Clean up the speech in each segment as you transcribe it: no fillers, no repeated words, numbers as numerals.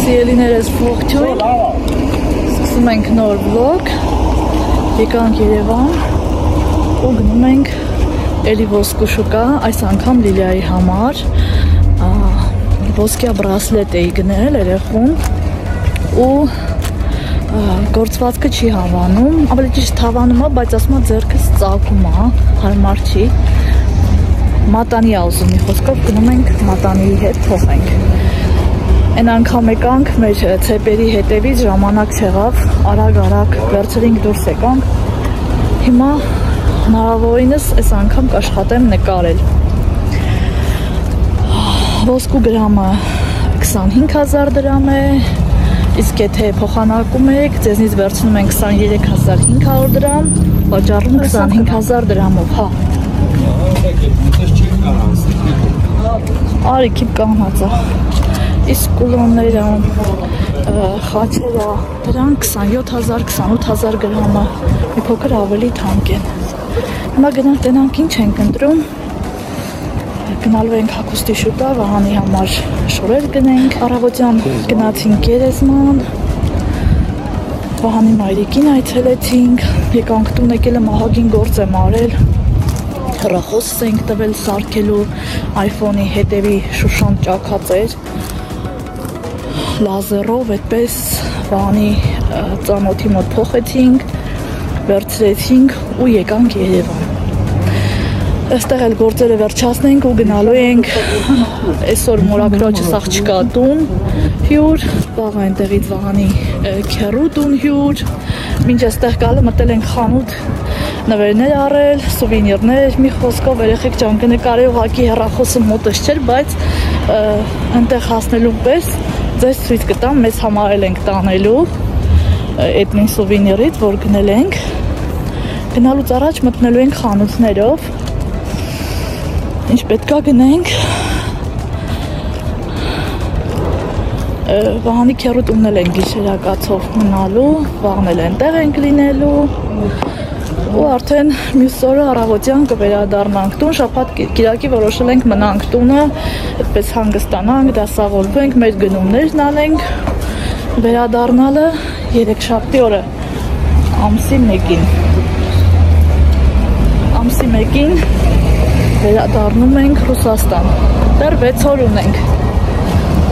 Սիրելիներս ողջույն, սկսում ենք նոր վլոգ, եկանք Երևան ու գնում ենք էլի ոսկու շուկա, այս անգամ Լիլիայի համար ոսկյա բրասլետ էի գնել երեխուն ու գործվածքը չի հավանում, ավելի ճիշտ հավանում է, բայց ասում է ձեռքս ծակում է, հարմար չի, մատանի ա ուզում մի խոսքով գնում ենք մատանիի հետ փոխենք։ Այն անգամ եկանք մեր ցեպերի հետևից ժամանակ չեղավ, արագ վերցրինք դուրս եկանք, հիմա հնարավորինս այս անգամ կաշխատեմ նկարել։ Ոսկու գրամը 25,000 դրամ է, իսկ եթե փոխանակում եք, ձեզնից վերցնում են 23,500 դրամ, վաճառում 25,000 դրամով, հա։ Արի քիպ կանած է։ Իսկ կուլոնները, խաչերը, դրանք 27,000-28,000 գրամը, մի փոքր ավելի թանկ են։ Հիմա գնանք տենանք ինչ ենք ընտրում, գնալու ենք հագուստի շուկա, Վահանի համար շորեր գնենք, առավոտյան գնացինք գերեզման, Վահանի մայրիկին այցելեցինք, եկանք տուն եկել եմ ահագին գործ եմ արել, հեռախոսս ենք տվել սարքելու, iPhone-ի հետևի շուշան ճաքած էր, լազերով այդպես Վահանի ծանոթի մոտ փոխեցինք, վերցրեցինք ու եկանք Երևան։ Այստեղ էլ գործերը վերջացնենք ու գնալու ենք այսօր մորակրոջը աղջկա տուն հյուր, վաղ այնտեղից Վահանի քեռու տուն հյուր, մինչ այստեղ գալը մտել ենք խանութ նվերներ առել, սուվենիրներ, մի խոսքով երեխեք ջան կնկարի ուղղակի հեռախոսը մոտս չէր, բայց այնտեղ հասնելու պես ձեզ ցույց կտամ, մեզ համար էլ ենք տանելու այդ նույն սուվենիրից, որ գնել ենք, գնալուց առաջ մտնելու ենք խանութներով, ինչ պետքա գնենք, Վահանի քեռու տունն էլ ենք գիշերակացով մնալու, վաղն էլ այնտեղ ենք լինելու ու արդեն մյուս օրը առավոտյան կվերադառնանք տուն, շաբաթ կիրակի որոշել ենք մնանք տունը, այդպես հանգստանանք, դասավորվենք, մեր գնումներն անենք, վերադառնալը երեքշաբթի օրը ամսի 1-ին վերադառնում ենք Ռուսաստան, դեռ 6 օր ունենք,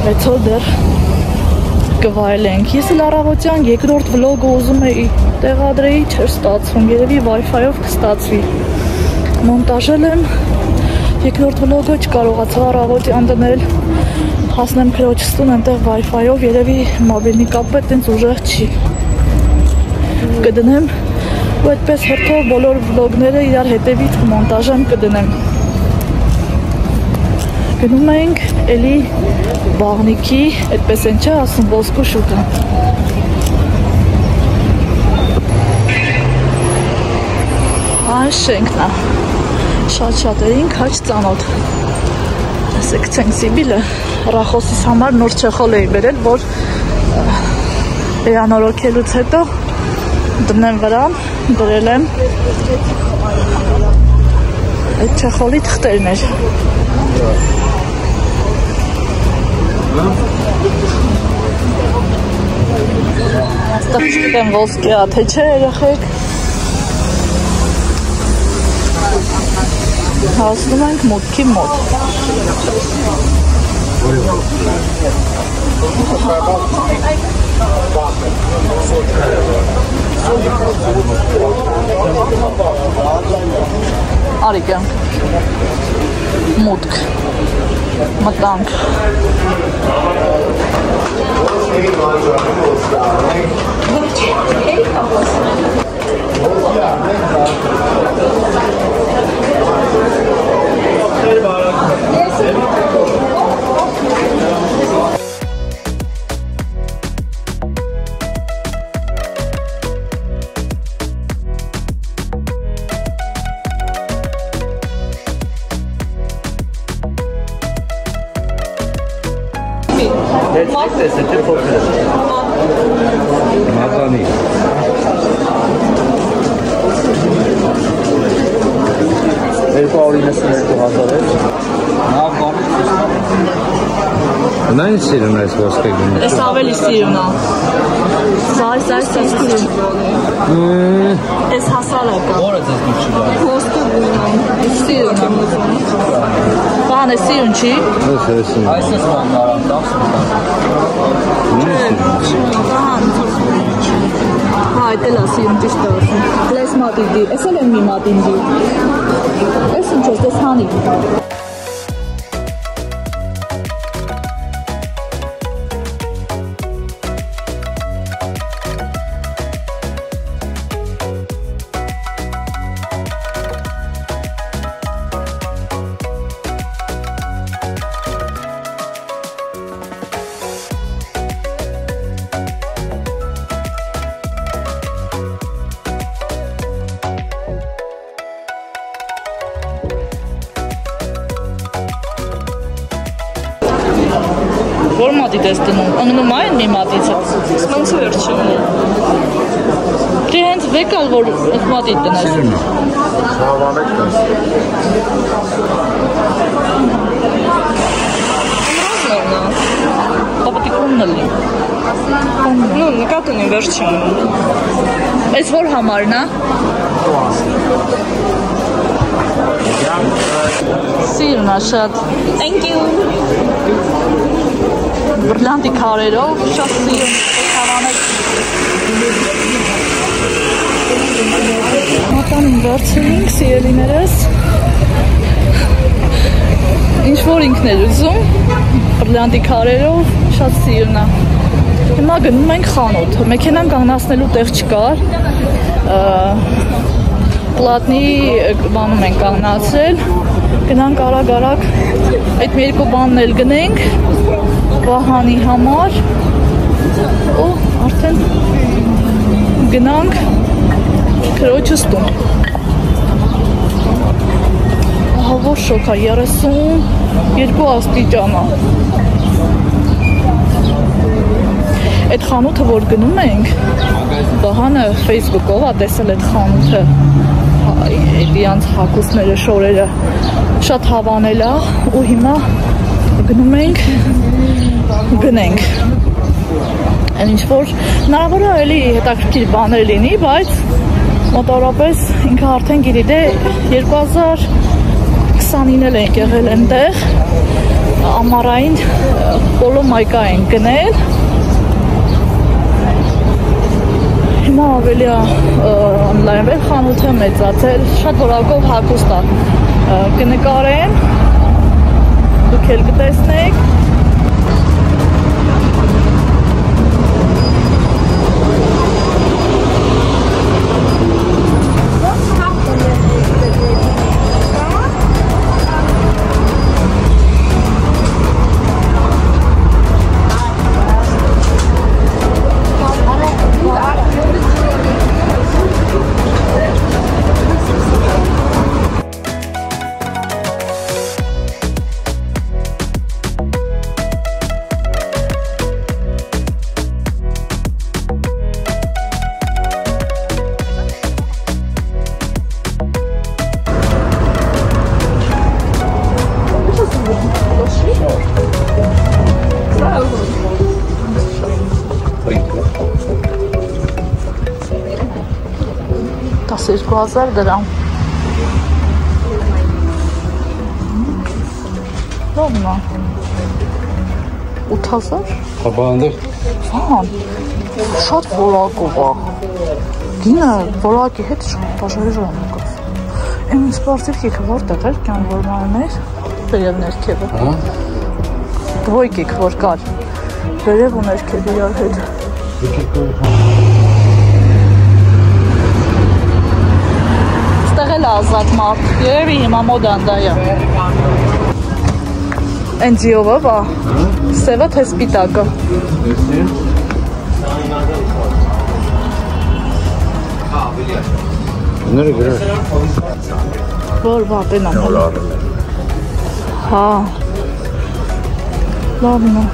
6 օր դեռ կվայելենք, ես էլ առավոտյան երկրորդ վլոգը ուզում էի տեղադրեի, չէր ստացվում, երևի Wi-Fi-ով կստացվի, մոնտաժել եմ, երկրորդ վլոգը չկարողացա առավոտյան դնել, հասնեմ քրոջս տուն, այնտեղ Wi-Fi-ով երևի մոբիլնի կապը այդպես ուժեղ չի, կդնեմ ու այդպես հերթով բոլոր վլոգները իրար հետևից մոնտաժեմ կդնեմ, գնում ենք էլի Բաղնիքի, այդպես են չէ ասում ոսկու շուկա, Այս շենքն է, շատ-շատերին քաչ ծանոթ, ասեք ցենք Սիբիլը, հեռախոսիս համար նոր չեխոլ էի բերել, որ վերանորոգելուց հետո դնեմ վրան, դրել եմ այդ չեխոլի թղթերն էր։ Այստեղ չգիտեմ ոսկի ա, թե չէ երեխեք, հասնում ենք մուտքի մոտ։ Արի գանք, մուտք, մտանք։ Մատանի 292,000 էր։ Նա բանը Նայն սիրուն այս ոսկե գունը։ Այս ավելի սիրուն է։ Այս սիրուն։ Այս հասարակը։ Որը ձեզ դուք չի բան։ Ոսկե գույնը։ Սիրուն է։ Բան է սիրուն չի։ Այս է սպան նարան տախս Հա, այդ էլ է սիրուն ճիշտ է ասում։ Լես մատիդի, այս էլ են մի մատինդի։ Այս ինչ ես, դես հանի։ Որ մատիտ ես դնում, ընգնում այն մի մատիցը։ Ոնց վերջինն է։ Դե հենց վեկալ որ մատիտ տնես։ Հավանեք տես։ Ապատիկումն է լի։ Ну, նկատուն եմ վերջինը։ Այս որ համարն է։ Սիրուն է շատ։ Thank you։ Բրլանդի քարերով, շատ սիրուն, հավանեք։ Մատանին վերցրինք, սիրելիներս։ Ինչ-որ ինքն էր ուզում, բրլանդի քարերով, շատ սիրուն է։ Հիմա գնում ենք խանութ, մեքենան կանգնացնելու տեղ չկար, պլատնի բանում ենք կանգնացրել, գնանք արագ-արագ, այդ մի երկու բանն էլ գնենք, Վահանի համար, ու արդեն գնանք քրոջս տուն։ Ահա որ շոք է, 32 աստիճան է։ Այդ խանութը որ գնում ենք, Վահանը Facebook-ով է տեսել այդ խանութը, իրանց հագուստները, շորերը շատ հավանել է ու հիմա գնում ենք գնենք։ Այն ինչ որ հնարավոր է էլի հետաքրքիր բաներ լինի, բայց մոտավորապես ինքը արդեն գիտի, դե 2029-ել ենք եղել այնտեղ, ամառային պոլո մայկա ենք գնել։ Հիմա ավելի օնլայնվել խանութը մեծացել, շատ որակով հագուստ է կնկարեն, դուք էլ կտեսնեք։ $12,000 դրամ։ Լավն է։ 8,000։ Հապա այնտեղ Վան, շատ որակով է։ Գինը որակի հետ շատ բաժարժան է կոս։ Այն սպորտիվ կիքը որտեղ էր, կյան որ մանն էր, վերև ներքևը։ Դվոյ կիք որ կար, վերև ու ներքև իրար հետ։ Ստեղել է ազատ մարդ, երևի հիմա մոդան դա է։ Են ձիովը բա, սևը թե սպիտակը։ Ները գրար։ Որ բա, տենա։ Հա, լավն է։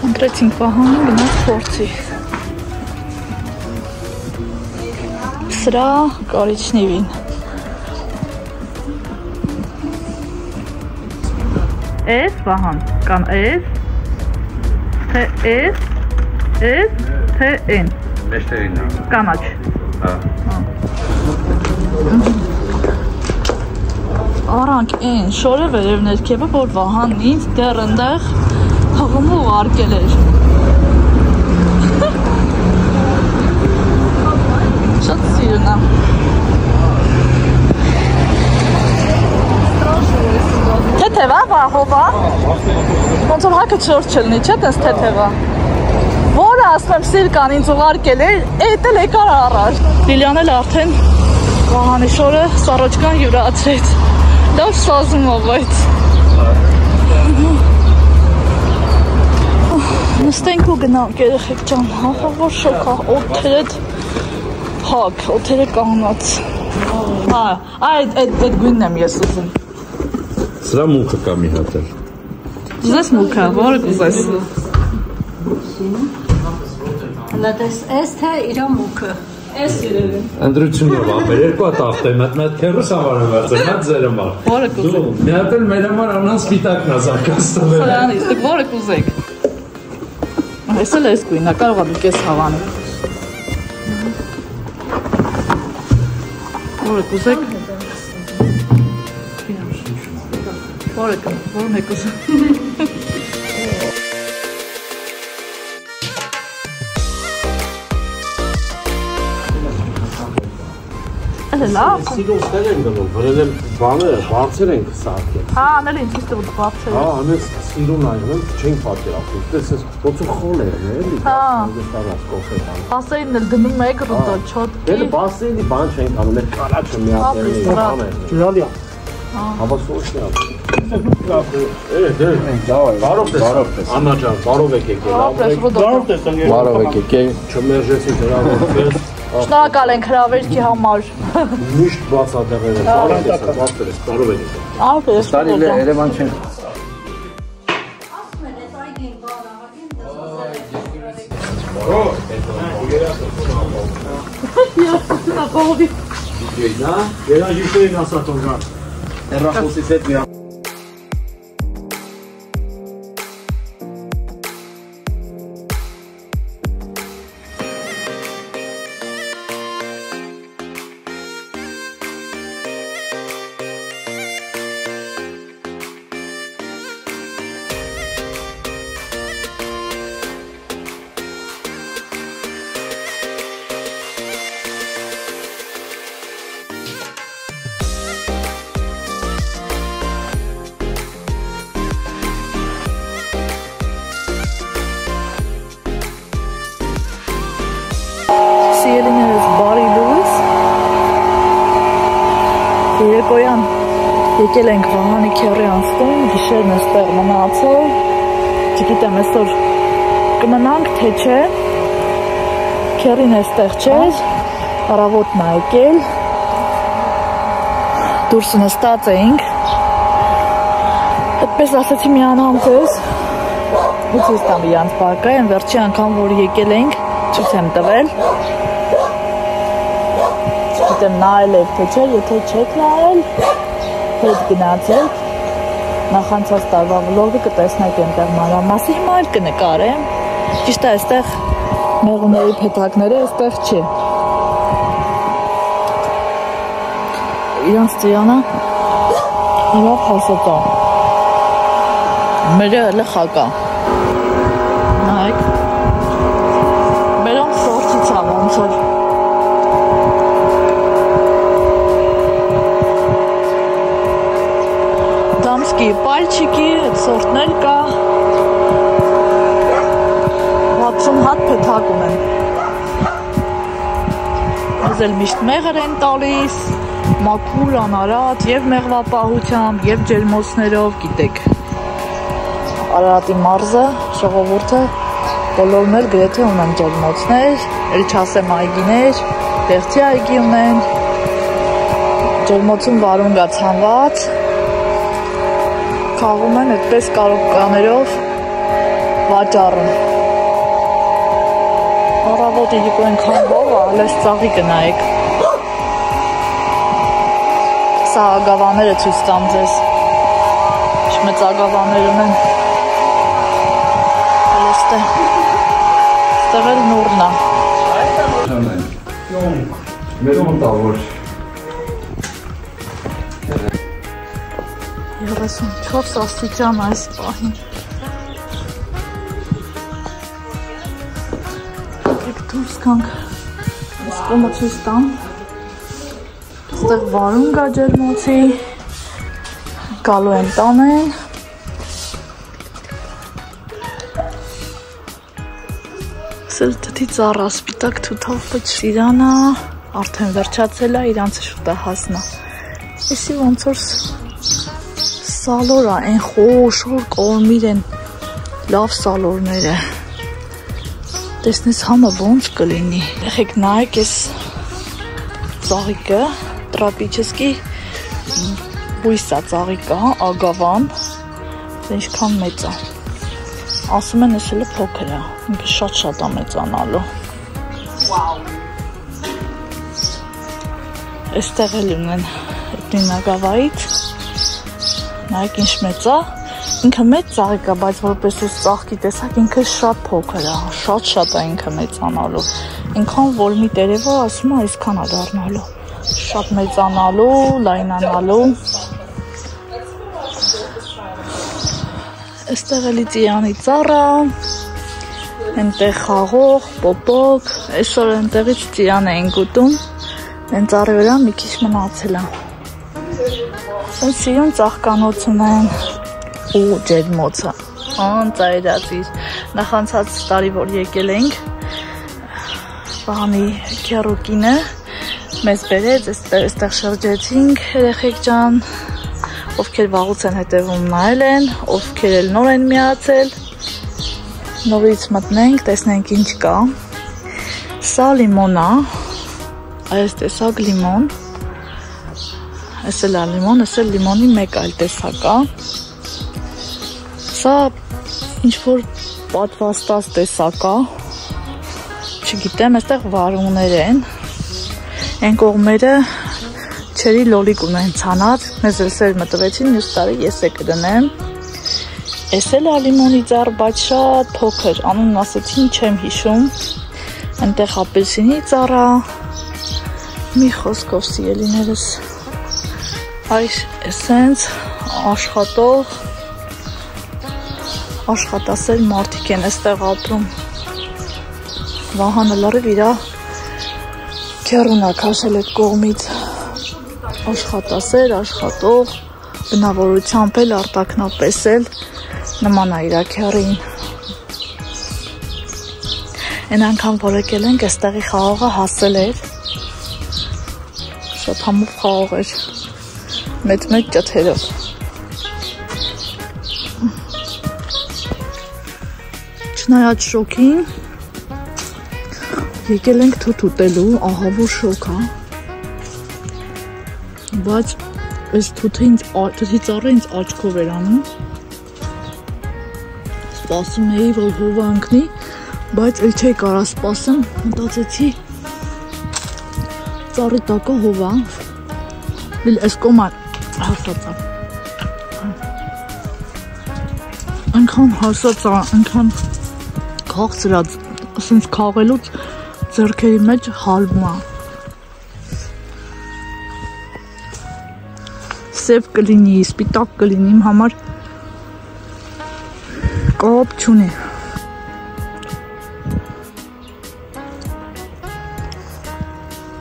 Ընտրեցինք Վահանին, գնաց փորձի։ Սրա կարիչնիվին։ Էս Վահան, կամ էս, թե էս, թե են։ Էս թե են։ Կանաչ։ Հա։ Արանք են շորը վերև ներքևը, որ Վահանն ինձ դեռ ընդեղ հղումով արկել էր։ Շատ սիրուն է։ Թեթև է, Վահովա։ Ոնց որ հակը չոր չլնի, չէ՞ տես թեթև է։ Որը ասում եմ Սիրկան ինձ ուղարկել էր, էդ էլ եկար առաջ։ Լիլիան էլ արդեն Վահանի շորը սառոջկան յուրացրեց։ Լավ սազումով այդ։ Նստենք ու գնանք երեխեք ջան, որ շոք է, օդերը հակ, օդերը կանած։ Այդ գույնն եմ ես ուզում։ Սրա մուկը կա մի հատ էլ։ Ուզես մուկը, որը կուզես։ Լատես էս թե իրա մուկը։ Էս երևի։ Ընդրությունով ապեր, երկու հատ ախտեմ, մի հատ քերուս համար եմ վերցել, մի հատ ձեր համար։ Որը կուզեք։ Մի հատ էլ մեր համար անան սպիտակն է զարգացնել։ Սրանից, դուք որը կուզեք։ Այս էլ էս գույնը, կարող է դուք ես հավանեք։ Որը կուզեք։ Որն եք ուզում։ Լավ։ Սիրոստեր են գնում, վրել են բաները, բարձեր են սարքել։ Հա, անել են ճիշտ ու բարձր։ Հա, անես սիրուն այնում, չենք պատկերացնում։ Դες էս ոնց ու խոլ է, էլի։ Հա։ Ստանաց կոֆե տան։ Բասեինն էլ դնում եք ռուտո չոտ։ Դե բասեինի բան չենք անում, մեր կարաչը միացել են։ Լալիա։ Հա, սոշնի ա։ Բարով տես։ Աննա ջան, բարով եք եկել։ Բարով տես։ Բարով եք եկել։ Չմերժեցի հրավերից։ Շնորհակալ ենք հրավերքի համար։ Միշտ բացատեղեր են։ Բարով տես, բարով եք եկել։ Արդ Տարի Երևան չեն։ Երաժիշտերին ասած օրգան։ Հեռախոսից հետ մի Սիրելիներս բարի լույս։ Երեկոյան եկել ենք Վահանի քեռի անցնում, գիշերն էստեղ մնացել։ Չգիտեմ այսօր կմնանք թե չէ։ Քեռին էստեղ չէր, առավոտն ա եկել։ Դուրս նստած էինք։ Այդպես ասացի միանամ ձեզ։ Ու ցույց տամ իրանց բակայեն, վերջի անգամ որ եկել ենք, ցույց եմ տվել։ Չգիտեմ նայել եք թե չէ, եթե չեք նայել, հետ գնացեք, նախանցած տարվա վլոգը կտեսնեք այնտեղ մանրամասի, հիմա էլ կնկարեմ, ճիշտ է այստեղ մեղուների փեթակները այստեղ չի։ Իրանց ծիրանը լավ հասած է, մերը հլը խակա, նայք, մերոն սորտից է ոնց որ Դամսկի պալչիկի, այդ սորտներ կա 60 հատ փեթակ ունեն։ Ես էլ միշտ մեղր են տալիս, մաքուր, անարատ, և մեղվապահությամբ, և ջերմոցներով, գիտեք։ Արարատի մարզը, ժողովուրդը, բոլորն էլ գրեթե ունեն ջերմոցներ, էլ չասեմ այգիներ, տեղցի այգի ունեն, ջերմոցում վարուն գա ցանված, խաղում են այդպես կարողկաներով, վաճառում։ Առավոտի դիպու ենքան հով, ալես ծաղի կնայեք։ Սա ագավաները ցույց տամ ձեզ։ Մեծ ագավաներ ունեն։ Այստեղ էլ նորն է։ Մեր մտավոր 34 աստիճան այս պահին։ Եք դուրս կանք այս կոմը ցույց տամ։ Այստեղ վարուն կա ջերմոցի, գալու են տանեն։ Սել թթի ծառա սպիտակ թութով պճիրանա, արդեն վերջացել է, իրանցը շուտ է հասնա։ Եսի ոնց որ սալորա, են խոշոր կորմիր են լավ սալորները։ Տեսնես համը ոնց կլինի։ Եղեք նայեք ես ծաղիկը, տրապիչեսկի բույսա ծաղիկա, ագավան, ինչքան մեծ է։ Ասում են էսելը փոքր է, ինքը շատ է մեծանալու։ Էստեղ էլ ունեն էտնին ագավայից, նայեք ինչ մեծ է, ինքը մեծ ծաղիկ է, բայց որպես ես ծաղկի տեսակ ինքը շատ փոքր է, շատ է ինքը մեծանալու։ Ինքան որ մի տերևը ասում է այսքան է դառնալու, շատ մեծանալու, լայնանալու։ Այստեղ էլի ծիրանի ծառա, ենտեղ խաղող, պոպոկ, այսօր ենտեղից ծիրան էինք ուտում, են ծառի վրա մի քիչ մնացել է։ Են սիրուն ծաղկանոց ունեն ու ջերմոցը, ծայրածիր, նախանցած տարի որ եկել էինք, բանի քերոկինը մեզ բերեց, այստեղ շրջեցինք երեխեք ջան, ովքեր վաղուց են հետևում նայել են, ովքեր էլ նոր են միացել, նորից մտնենք, տեսնենք ինչ կա։ Սա լիմոն է, այս տեսակ լիմոն, այս էլ է լիմոն, այս էլ լիմոնի մեկ այլ տեսակ է։ Սա ինչ-որ պատվաստած տեսակ է, չգիտեմ, այստեղ վարուններ են, են կողմերը չերի լոլիկ ունեն ցանած, մեզ էլ սեր մտվեցին, մյուս տարի ես է կդնեմ։ Էս էլ է լիմոնի ծառ, բայց շատ փոքր, անունն ասեցին չեմ հիշում, ընտեղ ապելսինի ծառա, մի խոսքով սիրելիներս, այս էսենց աշխատող, աշխատասեր մարդիկ են էստեղ ապրում, Վահանը լարիվ իրա քերունա քաշել այդ կողմից, աշխատասեր, աշխատող, բնավորությամբ էլ արտակնապես էլ նման է իրա քերին։ Են անգամ որ եկել ենք, այստեղի խաղողը հասել էր, շատ համով խաղող էր, մեծ ճթերով։ Չնայած շոքին, եկել ենք թութ ուտելու, ահա որ շոք է, բայց այս թութի ծառը ինձ աչքով էր անում, սպասում էի, որ հովը ընկնի, բայց էլ չէի կարա սպասեմ, մտածեցի ծառի տակը հովա, էլ այս կոմա հասած է, այնքան հասած է, այնքան քաղցր է, ասենց քաղելուց ձեռքերի մեջ հալվում է, սև կլինի, սպիտակ կլինի, իմ համար կապ չունի։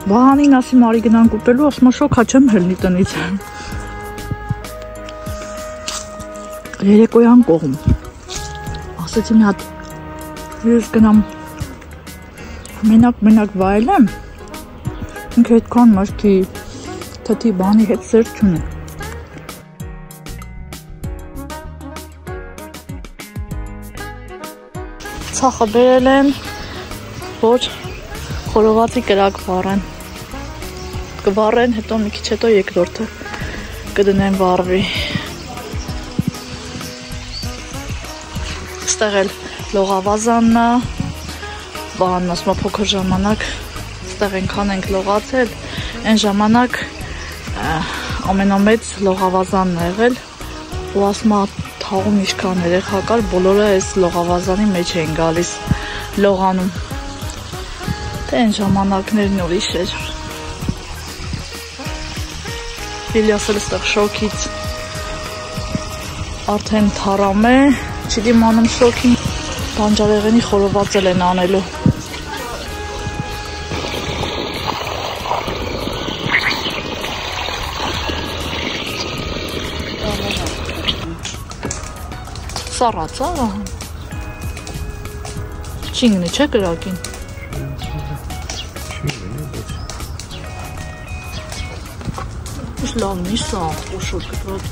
Վահանին ասի մարի գնանք ուտելու, ասում շոքա չեմ հելնի տնից։ Երեկոյան կողմ։ Ասեցի մի հատ ես գնամ մենակ վայելեմ, ինքը հետքան մաշկի թթի բանի հետ սեր չունի։ Ցախը բերել եմ, որ խորովածի կրակ վառեն։ Կվառեն, հետո մի քիչ հետո երկրորդը կդնեմ վառվի։ Ստեղ էլ լողավազանն է, բանն ասում է փոքր ժամանակ ստեղ ենքան ենք լողացել, այն ժամանակ ամենամեծ լողավազանն է եղել ու ասում է թաղում իշքան երեխա կար, բոլորը այս լողավազանի մեջ էին գալիս լողանում, թե այն ժամանակներն ուրիշ էր, Իլյասը ստեղ շոքից արդեն թարամ է, չի դիմանում շոքին, բանջարեղենի խորովածել են անելու։ Սառած է, չինգնի չէ կրակին։ Ուշ լավնի սա, ուշուր կտրոտ։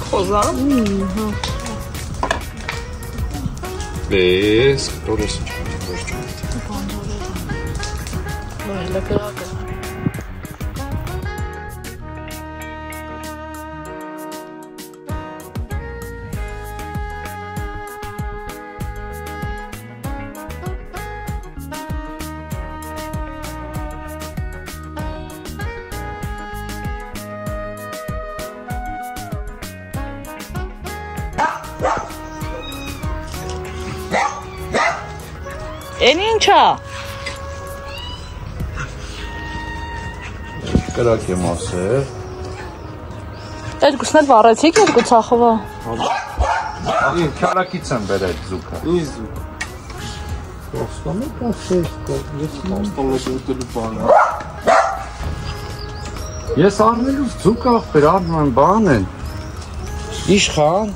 Խոզա։ Բես, տորես ինչ Վայլը կրակը։ Են ինչա։ կրակ եմ ասել։ Երկուսն էլ վառեցիք երկու ծախովա։ Իմ քարակից եմ բերել զուգը։ Ինչ զուգ։ Ոստամը կասես, ես ոստամը դուտելու բանը։ Ես առնելու զուգ ախպեր առնում եմ բան են։ Իշխան,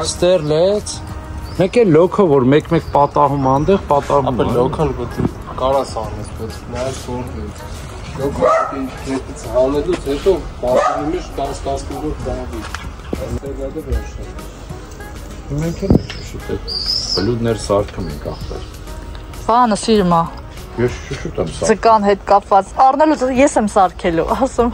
ստերլեց։ Մեկ էլ լոքը, որ մեկ-մեկ պատահում անդեղ, պատահում Ապա լոքալ գոտի կարաս անես, բայց նայած գործ լոքալ ինքնից հանելուց հետո պատահում ես 10-15 բանի։ Ստերլադը վերջը։ Մենք էլ շուտ է բլուդներ սարքում ենք ախպեր։ Բանը սիրմա։ Ես շուտ եմ սարքում։ Ձկան հետ կապված առնելուց ես եմ սարքելու, ասում։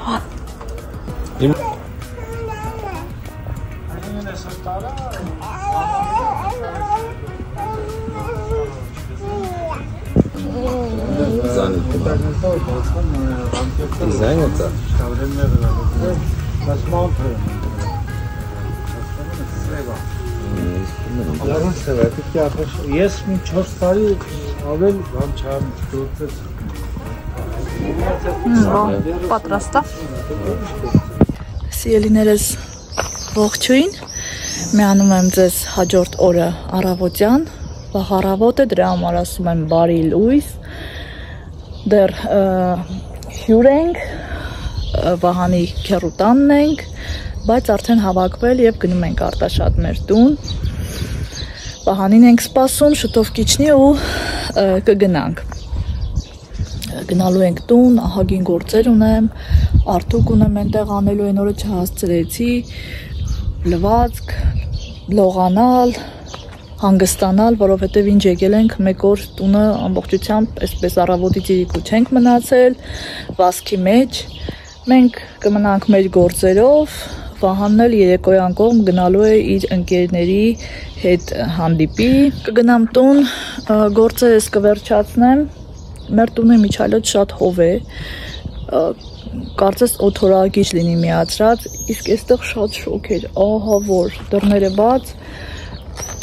Զայնը Ես մի 4 տարի ավել բան չարմ գործեց։ Պատրաստ է։ Սիրելիներս ողջույն։ Միանում եմ ձեզ հաջորդ օրը առավոտյան, վաղ առավոտ է, դրա համար ասում եմ բարի լույս։ Դեռ հյուր ենք, Վահանի քեռուտանն ենք, բայց արդեն հավաքվել եւ գնում ենք Արտաշատ մեր տուն։ Վահանին ենք սպասում, շուտով կիջնի ու կգնանք։ Գնալու ենք տուն, ահագին գործեր ունեմ, արդյոք ունեմ այնտեղ անելու այն օրը չհասցրեցի, լվացք, լողանալ, հանգստանալ, որովհետև ինչ եկել ենք մեկ օր տունը ամբողջությամբ այսպես առավոտից իրիկու չենք մնացել, վազքի մեջ, մենք կմնանք մեր գործերով, Վահանն էլ երեկոյան կողմ գնալու է իր ընկերների հետ հանդիպի, կգնամ տուն, գործերս կվերջացնեմ, մեր տունը միջայլոց շատ հով է, կարծես օթորագիչ լինի միացրած, իսկ այստեղ շատ շոկ էր, ահա որ դռները բաց,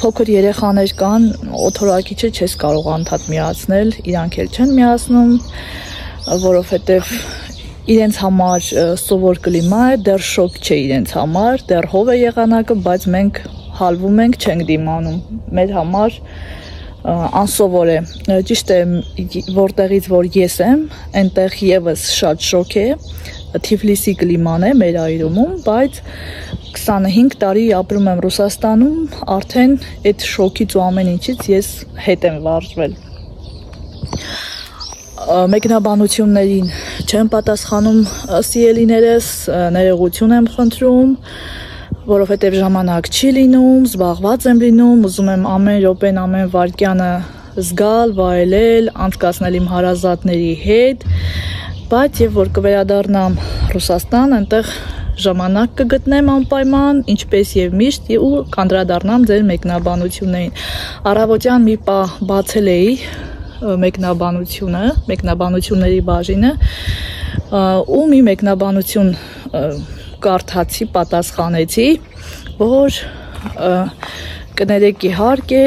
փոքր երեխաներ կան, օթորագիչը չես կարող անդադ միացնել, իրանք էլ չեն միացնում, որովհետև իրենց համար սովոր կլիմա է, դեռ շոկ չէ իրենց համար, դեռ հով է եղանակը, բայց մենք հալվում ենք, չենք դիմանում, մեր համար անսովոր է, ճիշտ է, որտեղից որ ես եմ, այնտեղ եւս շատ շոկ է, Թիֆլիսի կլիման է մեր այրումում, բայց 25 տարի ապրում եմ Ռուսաստանում, արդեն այդ շոկից ու ամեն ինչից ես հետ եմ վարժվել։ Մեկնաբանություններին չեմ պատասխանում սիրելիներս, ներողություն եմ խնդրում, որովհետև ժամանակ չի լինում, զբաղված եմ լինում, ուզում եմ ամեն րոպեն, ամեն վայրկյանը զգալ, վայելել, անցկացնել իմ հարազատների հետ, բայց եւ որ կվերադառնամ Ռուսաստան, այնտեղ ժամանակ կգտնեմ անպայման, ինչպես եւ միշտ ու կանդրադառնամ ձեր մեկնաբանություններին։ Առավոտյան մի պահ բացել էի մեկնաբանությունների բաժինը ու մի մեկնաբանություն կարդացի, պատասխանեցի, որ կներեք իհարկե,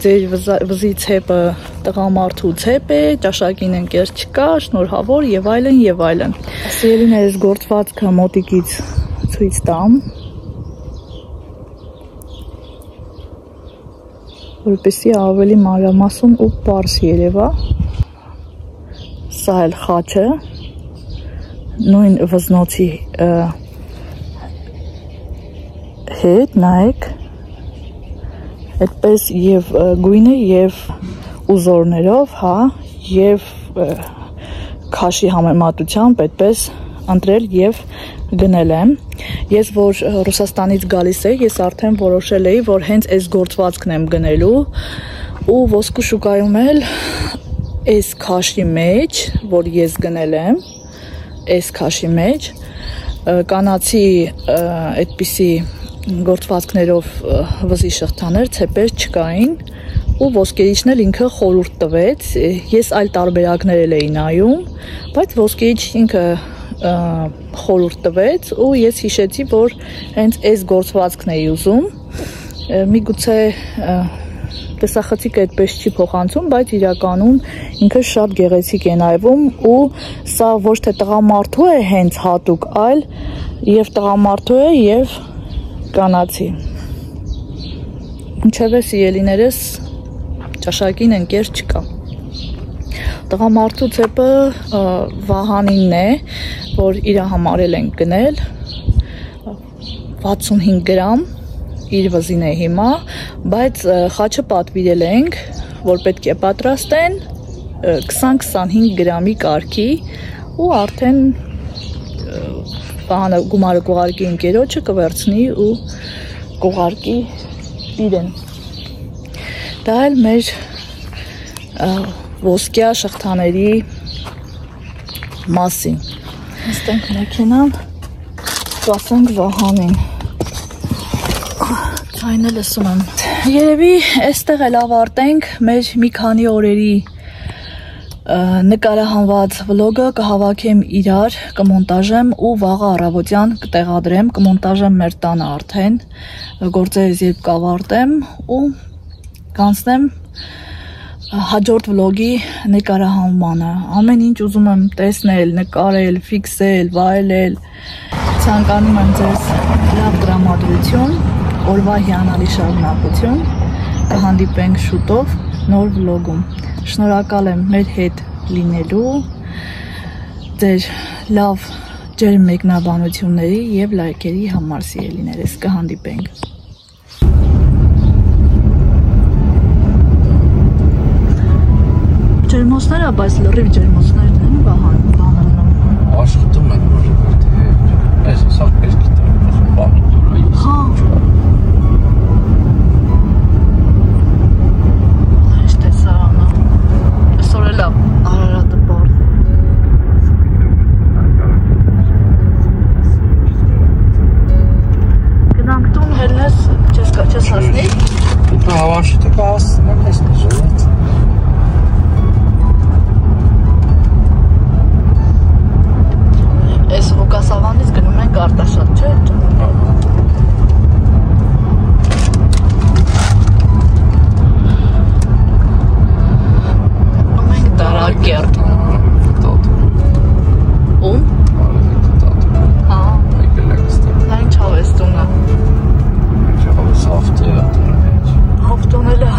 ձեր վզի ցեպը տղամարդու ցեպ է, ճաշակին ընկեր չկա, շնորհավոր եւ այլն եւ այլն։ Սիրելիներս, գործվածքը մոտիկից ցույց տամ, որպեսզի ավելի մանրամասն ու պարզ երևա։ Սա էլ խաչը, նույն վզնոցի հետ, նայեք, այդպես եւ գույնը եւ ուզորներով, հա, եւ քաշի համեմատությամբ այդպես ընտրել եւ գնել եմ։ Ես որ Ռուսաստանից գալիս էի, ես արդեն որոշել էի, որ հենց այս գործվածքն եմ գնելու ու ոսկու շուկայում էլ այս քաշի մեջ, որ ես գնել եմ, այս քաշի մեջ կանացի այդպիսի գործվածքներով վզի շղթաներ, ցեպեր չկային ու ոսկերիչն էլ ինքը խորհուրդ տվեց, ես այլ տարբերակներ էի նայում, բայց ոսկերիչ ինքը խորհուրդ տվեց ու ես հիշեցի, որ հենց այս գործվածքն էի ուզում, միգուցե տեսախցիկը այդպես չի փոխանցում, բայց իրականում ինքը շատ գեղեցիկ է նայվում ու սա ոչ թե տղամարդու է հենց հատուկ, այլ եւ տղամարդու է եւ կանացի։ Ինչևէ սիրելիներս, ճաշակին ընկեր չկա։ Տղամարդու ցեպը Վահանինն է, որ իր համարել ենք գնել 65 գրամ իր վզին է հիմա, բայց խաչը պատվիրել ենք, որ պետք է պատրաստեն 20-25 գրամի կարգի ու արդեն Վահանը գումարը կողարկի ընկերոջը կվերցնի ու կողարկի իրեն։ Դա էլ մեր ոսկյա շղթաների մասին։ Նստենք մեքենան, սպասենք Վահանին։ Ձայնը լսում եմ։ Երևի այստեղ էլ ավարտենք մեր մի քանի օրերի նկարահանված վլոգը, կհավաքեմ իրար, կմոնտաժեմ ու վաղը առավոտյան կտեղադրեմ, կմոնտաժեմ մեր տանը արդեն, գործերս երբ կավարտեմ ու կանցնեմ հաջորդ վլոգի նկարահանմանը։ Ամեն ինչ ուզում եմ տեսնել, նկարել, ֆիքսել, վայելել։ Ցանկանում եմ ձեզ լավ տրամադրություն, օրվա հիանալի շարունակություն։ Կհանդիպենք շուտով նոր վլոգում։ Շնորհակալ եմ մեր հետ լինելու, ձեր լավ ջերմ մեկնաբանությունների եւ լայքերի համար սիրելիներս, կհանդիպենք։ Ջերմոցները, բայց լրիվ ջերմոցներն են բանանում։ Աշխատում են որովհետեւ այս սա պես գիտեմ, բան։ Հա։ Արարատը բարդ։ Գնանք տուն հելնես չես հասնի։ Դու հավաշի թե կհասնեմ տեսնի ժողովուրդ։ Այս Ղուկասավանից գնում ենք Արտաշատ, չէ՞։ Տարակերտ։ Ում? Հա։ Նա ինչ հավես տունը։ Ինչ հավես ավտոյա տունը մեջ։ Ավտոն էլ է։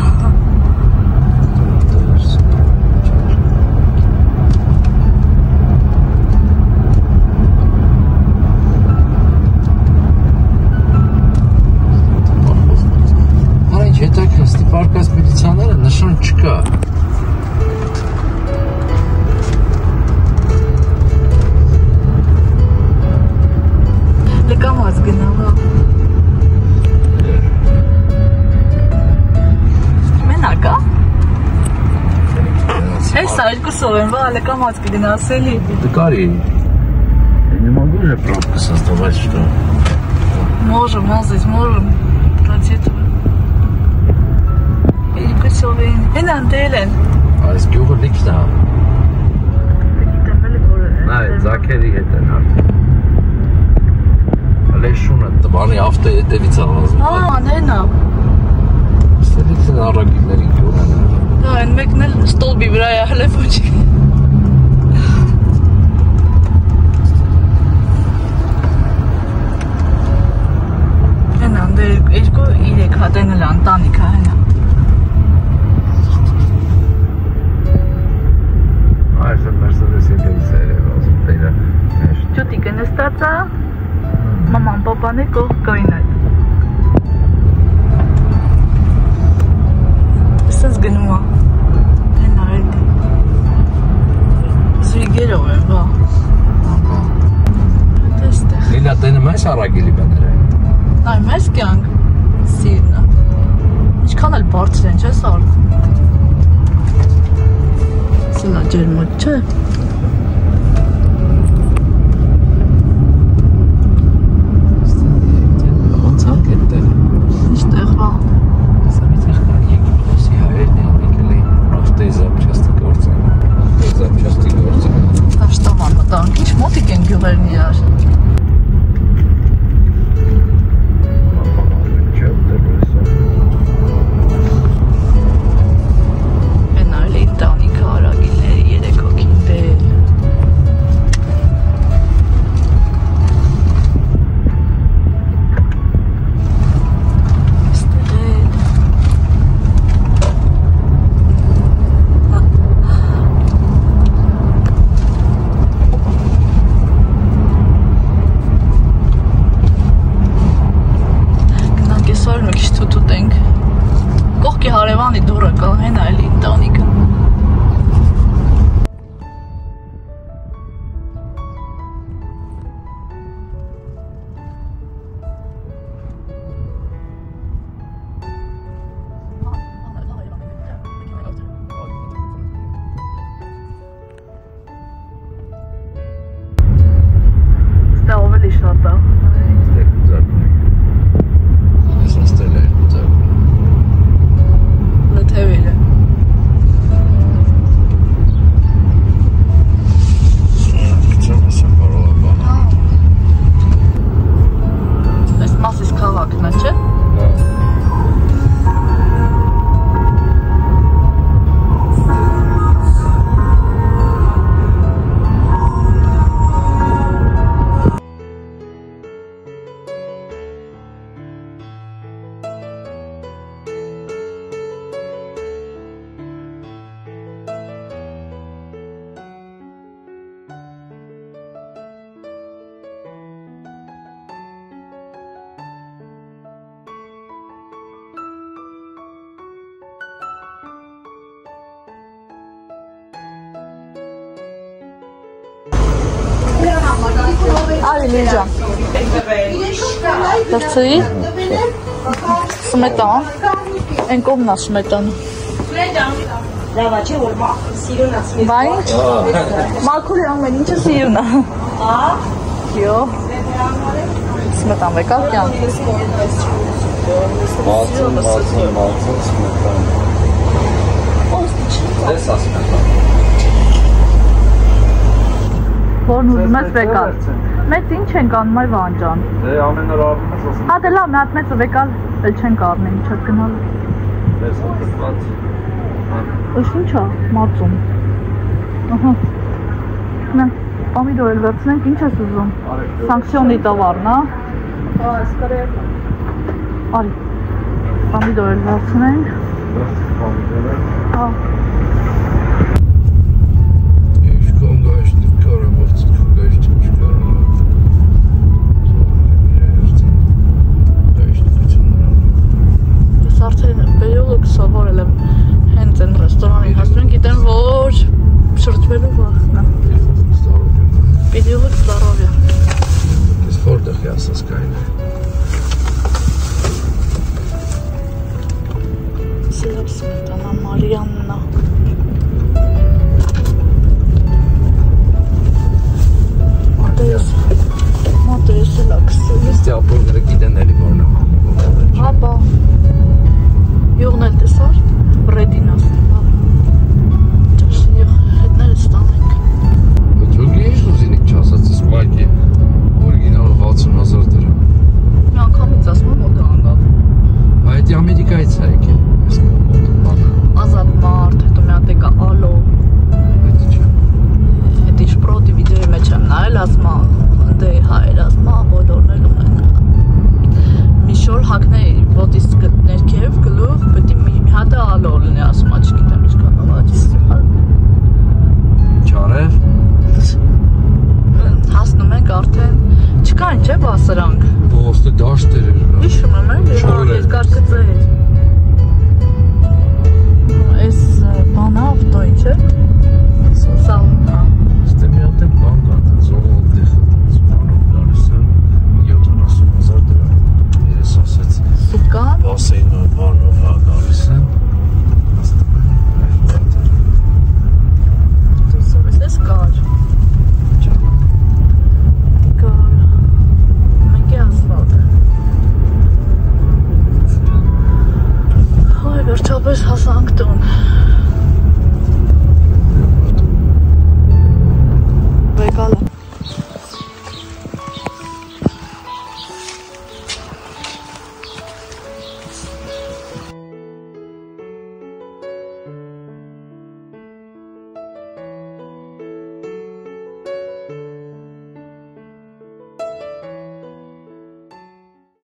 Հա ինչ հետաքրքիր պարկած միլիցիաները նշան չկա։ Լկամած գնալա։ Մենակա։ Հեսա երկուսով են, վա լկամած կգնաս էլի։ Դկարի։ Не могу же пробку создавать, что Можем, Ռադիետը։ Եկուսովին, հեն անդել են։ Այս գյուղը լիքն է։ Նա է, ձակերի հետ են արդեն։ Լեշունը տվանի ավտը հետևից ավազում։ Անհեն է։ Ստելիքն առագիլների գյուղն է։ Դա են մեկն էլ ստոլբի վրա է հլե ոչի։ Հեն անդել 2-3 հատեն էլ անտանիքա հեն է։ Այս է Mercedes եկելիս է ասում տերը մեջ։ Ճուտիկը նստած է, մաման պապան է կողք կային այդ։ Սենց գնում է, հեն այդ զույգերով են, բա։ Տեստեղ։ Լիլա տենում ես առագիլի բաները։ Այ մեզ կյանք սիրն է։ Ինչքան էլ բարձր են, չես արդ։ Սելա ջերմոտ չէ։ Արի լիջա։ Դրցրի։ Սմետան։ Են կողմնա սմետան։ Լավա չէ որ սիրուն ասմի։ Բա ինչ։ Մաքուրի ամեն ինչը սիրուն է։ Հա։ Յո։ Սմետան վեկալ կյան։ Մացուն սմետան։ Ես ասմետան։ Որն ուզում ես վեկալ։ Մեծ ինչ ենք անում այ վանջան։ Դե ամենարարվում ես ասում։ Հա դե լավ, մի հատ մեծը վեկալ էլ չենք առնեն, չեք գնալ։ Դες հատված։ Ըշ ինչ է, մածում։ Ահա։ Նա, պամիդոր էլ վերցնենք, ինչ ես ուզում։ Սանկցիոնի տավարն, հա։ Հա, սկրել։ Արի, պամիդոր էլ վերցնենք։ Հա։ Սովորել եմ հենց են ռեստորանին հասնում, գիտեմ, որ շրջվելու վախն է։ Պիտիուղը здоровья։ Ես որտեղ է ասած կային։ Սիրապ սմետանա, Մարիաննա։ Մատերս էլ ակսել։ Ես տիապորները գիտեն Վերջապես հասանք տուն։ Վեկալը